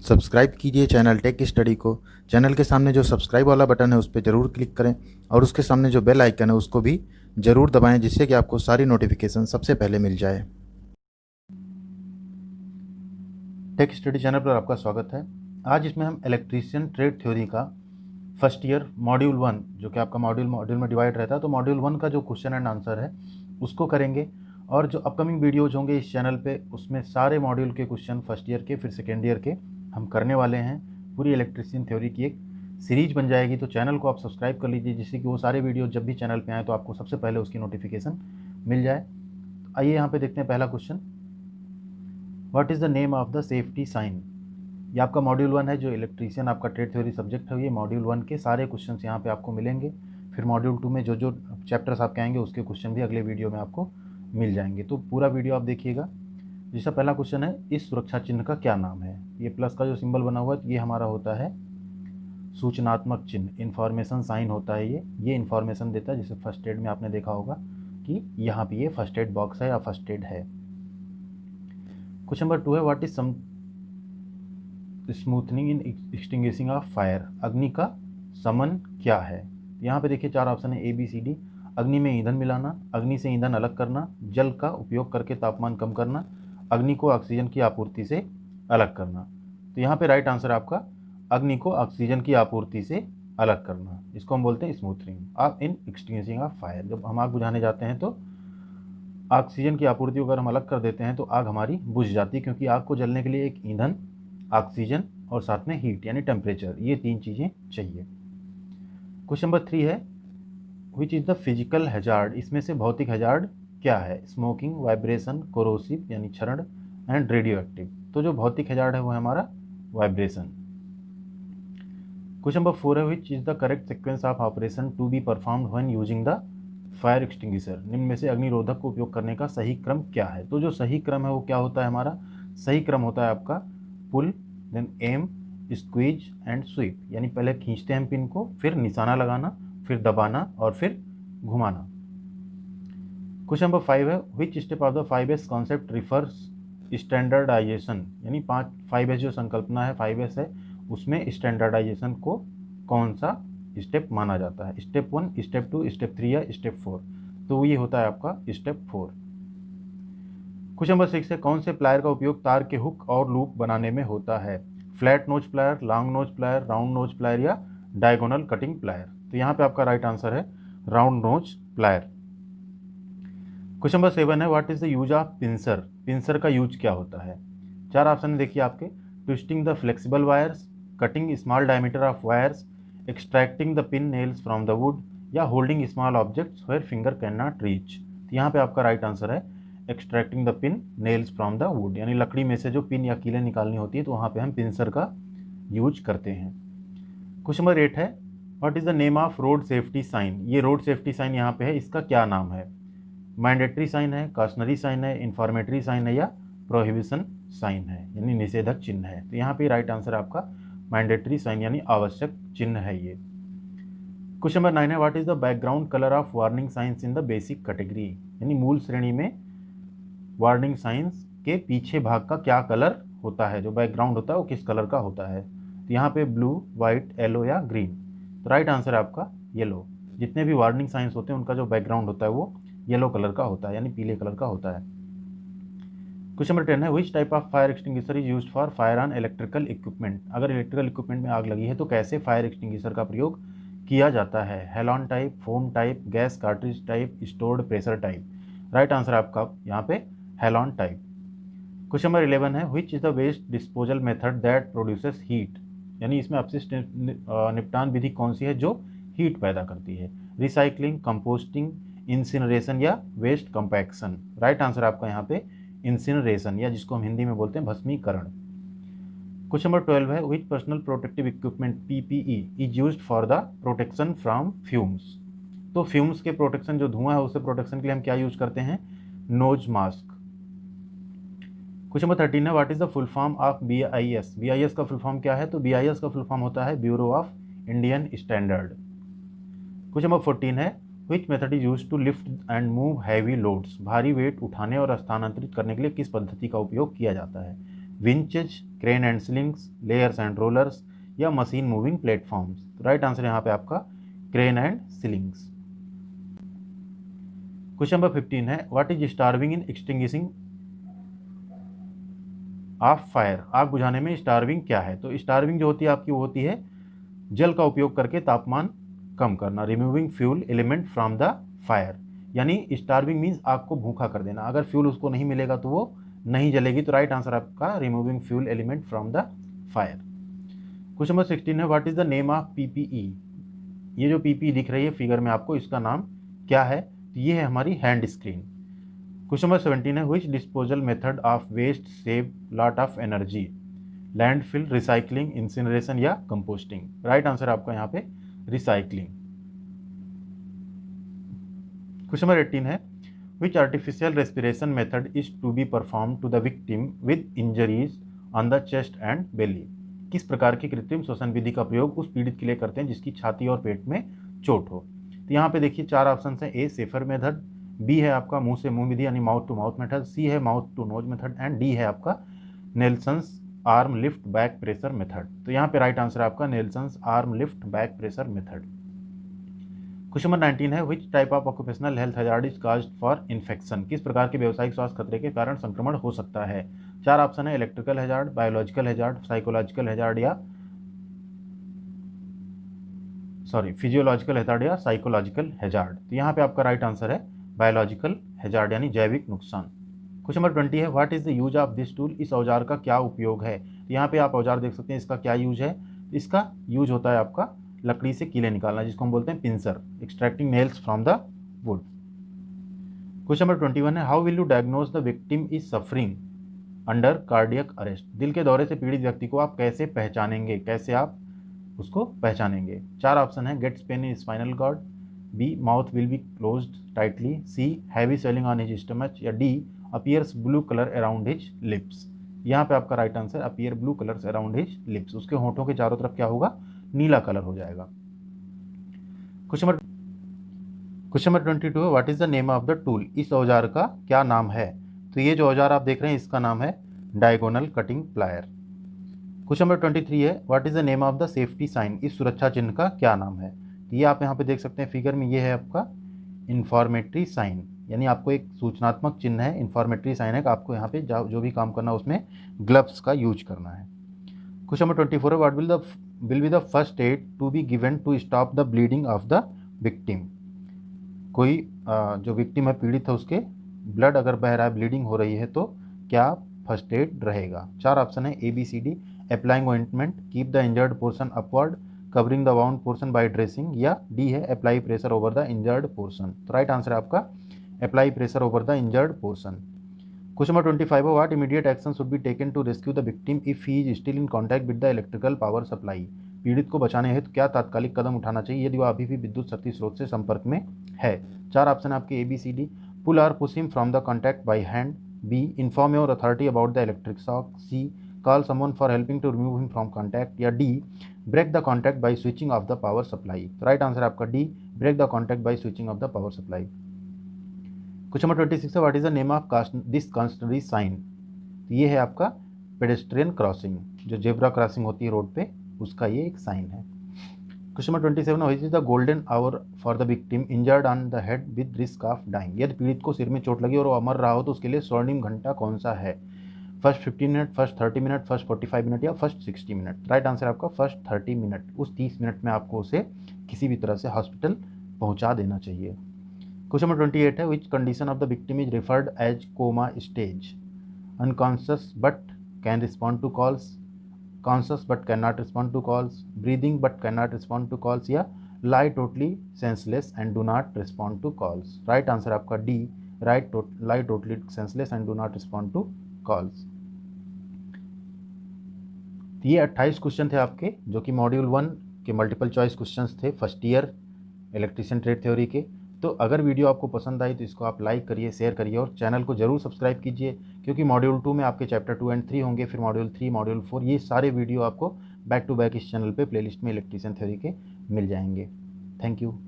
Subscribe कीजिए channel tech study को। Channel के सामने जो सब्सक्राइब वाला बटन है उस पर ज़रूर क्लिक करें और उसके सामने जो बेल आइकन है उसको भी ज़रूर दबाएं, जिससे कि आपको सारी नोटिफिकेशन सबसे पहले मिल जाए। टेक स्टडी चैनल पर आपका स्वागत है। आज इसमें हम इलेक्ट्रीशियन ट्रेड थ्योरी का फर्स्ट ईयर मॉड्यूल 1, जो कि आपका मॉड्यूल में डिवाइड रहता है, तो मॉड्यूल 1 का जो क्वेश्चन एंड आंसर है उसको करेंगे। और जो अपकमिंग वीडियोज होंगे इस चैनल पे, उसमें सारे मॉड्यूल के क्वेश्चन फर्स्ट ईयर के फिर सेकेंड ईयर के हम करने वाले हैं। पूरी इलेक्ट्रीशियन थ्योरी की एक सीरीज बन जाएगी, तो चैनल को आप सब्सक्राइब कर लीजिए, जिससे कि वो सारे वीडियो जब भी चैनल पे आए तो आपको सबसे पहले उसकी नोटिफिकेशन मिल जाए। तो आइए यहाँ पे देखते हैं पहला question. What is the name of the safety sign. ये आपका मॉड्यूल 1 है, जो इलेक्ट्रीशियन आपका ट्रेड थ्योरी सब्जेक्ट है, ये मॉड्यूल 1 के सारे क्वेश्चन यहाँ पे आपको मिलेंगे। फिर मॉड्यूल 2 में जो जो चैप्टर्स आपके आएंगे उसके क्वेश्चन भी अगले वीडियो में आपको मिल जाएंगे, तो पूरा वीडियो आप देखिएगा। जिसका पहला क्वेश्चन है, इस सुरक्षा चिन्ह का क्या नाम है। ये प्लस का जो सिंबल बना हुआ है ये हमारा होता है सूचनात्मक चिन्ह, इन्फॉर्मेशन साइन होता है। ये इन्फॉर्मेशन देता है, जैसे फर्स्ट एड में आपने देखा होगा कि यहाँ पे ये फर्स्ट एड बॉक्स है या फर्स्ट एड है। क्वेश्चन नंबर 2 है, what is smoothening in extinguishing of fire. अग्नि का समन क्या है। यहाँ पे देखिए 4 ऑप्शन है, ABCD। अग्नि में ईंधन मिलाना, अग्नि से ईंधन अलग करना, जल का उपयोग करके तापमान कम करना, अग्नि को ऑक्सीजन की आपूर्ति से अलग करना। तो यहाँ पे राइट आंसर आपका अग्नि को ऑक्सीजन की आपूर्ति से अलग करना, इसको हम बोलते हैं स्मूथनिंग आप इन एक्सटिंग्विशिंग ऑफ फायर। जब हम आग बुझाने जाते हैं तो ऑक्सीजन की आपूर्ति अगर हम अलग कर देते हैं तो आग हमारी बुझ जाती है, क्योंकि आग को जलने के लिए एक ईंधन, ऑक्सीजन और साथ में हीट यानी टेम्परेचर, ये 3 चीज़ें चाहिए। क्वेश्चन नंबर 3 है, which is the physical hazard. इसमें से भौतिक हैजार्ड क्या है। स्मोकिंग, वाइब्रेशन, कोरोसिव यानी क्षरण एंड रेडियो एक्टिव। तो जो भौतिक हैजार्ड है वो है हमारा वाइब्रेशन। क्वेश्चन नंबर 4 है, which is the correct sequence of operation to be performed when using the fire extinguisher. निम्न में से अग्निरोधक को उपयोग करने का सही क्रम क्या है। तो जो सही क्रम है वो क्या होता है, हमारा सही क्रम होता है आपका pull, then aim, squeeze and sweep. यानी पहले खींचते हैं हम पिन को, फिर निशाना लगाना, फिर दबाना और फिर घुमाना। क्वेश्चन नंबर 5 है, which step of the 5S concept refers standardisation. यानी 5S जो संकल्पना है 5S है, उसमें स्टैंडर्डाइजेशन को कौन सा स्टेप माना जाता है। स्टेप 1, स्टेप 2, स्टेप 3 या स्टेप 4। तो ये होता है आपका स्टेप 4। क्वेश्चन नंबर 6 है, कौन से प्लायर का उपयोग तार के हुक और लूप बनाने में होता है। Flat nose plier, long nose plier, round nose plier या डायगोनल कटिंग प्लायर। तो यहाँ पे आपका राइट आंसर है round nose plier. Question number 7 है, what is the use of pincer. Pincer का यूज क्या होता है। 4 ऑप्शन देखिए आपके, twisting the flexible wires, cutting small diameter of wires, extracting the pin nails from the wood या holding small objects where finger can not reach. तो यहाँ पे आपका राइट आंसर है extracting the pin nails from the would, यानी लकड़ी में से जो पिन या कीलें निकालनी होती है तो वहाँ पे हम पिंसर का यूज करते हैं। क्वेश्चन नंबर 8 है, what is the name of road safety sign. ये रोड सेफ्टी साइन यहाँ पे है, इसका क्या नाम है। मैंडेटरी साइन है, कॉशनरी साइन है, इन्फॉर्मेटरी साइन है या प्रोहिबिशन साइन है, यानी निषेधक चिन्ह है। तो यहाँ पे राइट आंसर आपका मैंडेटरी साइन यानी आवश्यक चिन्ह है ये। क्वेश्चन नंबर 9 है, what is the background colour of warning science in the basic category. यानी मूल श्रेणी में वार्निंग साइंस के पीछे भाग का क्या कलर होता है, जो बैकग्राउंड होता है वो किस कलर का होता है। तो यहाँ पे ब्लू, व्हाइट, येलो या ग्रीन। तो राइट आंसर है आपका येलो। जितने भी वार्निंग साइंस होते हैं उनका जो बैकग्राउंड होता है वो येलो कलर का होता है, यानी पीले कलर का होता है। क्वेश्चन नंबर 10 है, which type of fire extinguisher is used for fire on electrical equipment. अगर इलेक्ट्रिकल इक्विपमेंट में आग लगी है तो कैसे फायर एक्सटिंग्विशर का प्रयोग किया जाता है। Halon type, foam type, gas cartridge type, stored pressure type. Right answer आपका यहाँ पे हेलॉन टाइप। क्वेश्चन नंबर 11 है, which is the waste disposal method that produces heat. यानी इसमें अपशिष्ट निपटान विधि कौन सी है जो हीट पैदा करती है। रिसाइकलिंग, कंपोस्टिंग, इंसिनरेशन या वेस्ट कंपैक्शन। राइट आंसर आपका यहाँ पे इंसिनरेशन, या जिसको हम हिंदी में बोलते हैं भस्मीकरण। क्वेश्चन नंबर 12 है, which personal protective equipment PPE is used for the protection from fumes. तो फ्यूम्स के प्रोटेक्शन, जो धुआं है उससे प्रोटेक्शन के लिए हम क्या यूज करते हैं, नोज मास्क। क्वेश्चन नंबर 13 है, what is the full form of BIS। BIS का फुल फॉर्म क्या है। तो BIS का फुल फॉर्म होता है bureau of Indian standard. Question number 14 है, which method is use to lift and move heavy loads. भारी वेट उठाने और स्थानांतरित करने के लिए किस पद्धति का उपयोग किया जाता है। Winches, crane and slings, layers and rollers या मशीन मूविंग प्लेटफॉर्म्स। तो राइट आंसर यहाँ पे आपका crane and slings. Question number 15 है, what is starving in extinguishing of fire. आग बुझाने में स्टार्विंग क्या है। तो स्टार्विंग जो होती है आपकी वो होती है जल का उपयोग करके तापमान कम करना, removing fuel element from the fire. यानी स्टार्विंग मीन्स आग को भूखा कर देना, अगर फ्यूल उसको नहीं मिलेगा तो वो नहीं जलेगी। तो राइट आंसर आपका removing fuel element from the fire. Question number 16 है, what is the name of PPE. ये जो पीपीई दिख रही है फिगर में आपको, इसका नाम क्या है। तो ये है हमारी हैंड स्क्रीन। क्वेश्चन नंबर 17 है, which disposal method of waste save lot of energy. Landfill, recycling, incineration या कंपोस्टिंग। राइट आंसर आपका यहाँ पे रिसाइकलिंग। क्वेश्चन नंबर 18 है, which artificial respiration method is to be perform to the victim with injuries on the chest and belly. किस प्रकार की कृत्रिम श्वसन विधि का प्रयोग उस पीड़ित के लिए करते हैं जिसकी छाती और पेट में चोट हो। तो यहाँ पे देखिए 4 ऑप्शन है। ए सेफर मेथड, बी है आपका मुंह से मुंह विधि यानी mouth to mouth method, c है mouth to nose method and d है आपका Nelson's arm lift back pressure method. तो यहाँ पे राइट आंसर है आपका Nelson's arm lift back pressure method. Question number 19 है, which type of occupational health hazard is caused for infection. किस प्रकार के व्यावसायिक स्वास्थ्य खतरे के कारण संक्रमण हो सकता है। 4 ऑप्शन है, electrical hazard, biological hazard, psychological hazard या फिजियोलॉजिकल हैजार्ड या साइकोलॉजिकल हैजार्ड। तो यहाँ पे आपका राइट आंसर है बायोलॉजिकल हैजार्ड यानी जैविक नुकसान। क्वेश्चन नंबर 20 है, what is the use of this tool. इस औजार का क्या उपयोग है। तो यहाँ पे आप औजार देख सकते हैं, इसका क्या यूज है। इसका यूज होता है आपका लकड़ी से कीले निकालना, जिसको हम बोलते हैं pincer, extracting nails from the would. Question number 21 है, how will you diagnose the victim is suffering under cardiac arrest. दिल के दौरे से पीड़ित व्यक्ति को आप कैसे पहचानेंगे, कैसे आप उसको पहचानेंगे। 4 ऑप्शन है, gets pain in spinal cord, b mouth will be closed tightly, c heavy swelling on his stomach या d appears blue colour around his lips. यहाँ पे आपका right answer appear blue colours around his lips, उसके होठों के चारों तरफ क्या होगा, नीला कलर हो जाएगा। क्वेश्चन नंबर 22 है, what is the name of the tool. इस औजार का क्या नाम है। तो ये जो औजार आप देख रहे हैं इसका नाम है diagonal cutting plier. Question number 23 है, what is the name of the safety sign. इस सुरक्षा चिन्ह का क्या नाम है। तो ये आप यहाँ पे देख सकते हैं फिगर में, ये है आपका इंफॉर्मेटरी साइन, यानी आपको एक सूचनात्मक चिन्ह है, इंफॉर्मेटरी साइन है कि आपको यहाँ पे जो भी काम करना है उसमें ग्लव्स का यूज करना है। क्वेश्चन नंबर 24 है, what will be the first aid to be given to stop the bleeding of the victim. कोई जो विक्टिम है, पीड़ित है, उसके ब्लड अगर बह रहा है, ब्लीडिंग हो रही है, तो क्या फर्स्ट एड रहेगा। 4 ऑप्शन है, ABCD, applying ointment, keep the injured portion upward, covering the wound portion by dressing या डी है apply pressure over the injured portion. तो राइट आंसर है आपका apply pressure over the injured portion. Question number 25 है, what immediate action should be taken to rescue the victim if he is still in contact with the electrical power supply. पीड़ित को बचाने हेतु क्या तात्कालिक कदम उठाना चाहिए यदि वह अभी भी विद्युत शक्ति स्रोत से संपर्क में है। 4 ऑप्शन आपके ABCD, पुल और push him from the contact by hand, b inform your authority about the electric shock, c call someone for helping to remove him from contact या d break the contact by switching off the power supply. Right answer आपका d break the contact by switching off the power supply. Question number 26 है, what is the name of this cautionary sign. ये है आपका pedestrian crossing, जो zebra crossing होती है road पे, उसका ये एक साइन है। Question number 27, which is the golden hour for the victim injured on the head with risk of dying. यदि पीड़ित को सिर में चोट लगी और वो अमर रहा हो तो उसके लिए स्वर्णिम घंटा कौन सा है। First 15 minute, first 30 minute, first 45 minute या फर्स्ट 60 मिनट। राइट आंसर आपका फर्स्ट 30 मिनट। उस 30 मिनट में आपको उसे किसी भी तरह से हॉस्पिटल पहुंचा देना चाहिए। क्वेश्चन नंबर 28 है, which condition of the victim is referred as coma stage. Unconscious but can respond to calls, conscious but can not respond to calls, breathing but can not respond to calls या lie totally senseless and do not respond to calls. Right answer आपका d lie totally senseless and do not respond to calls. ये 28 question थे आपके, जो कि module 1 के multiple choice questions थे first year electrician trade theory के। तो अगर वीडियो आपको पसंद आई तो इसको आप लाइक करिए, शेयर करिए और चैनल को जरूर सब्सक्राइब कीजिए, क्योंकि मॉड्यूल 2 में आपके चैप्टर 2 एंड 3 होंगे, फिर मॉड्यूल 3, मॉड्यूल 4, ये सारे वीडियो आपको बैक टू बैक इस चैनल पे प्लेलिस्ट में इलेक्ट्रिशियन थ्योरी के मिल जाएंगे। Thank you.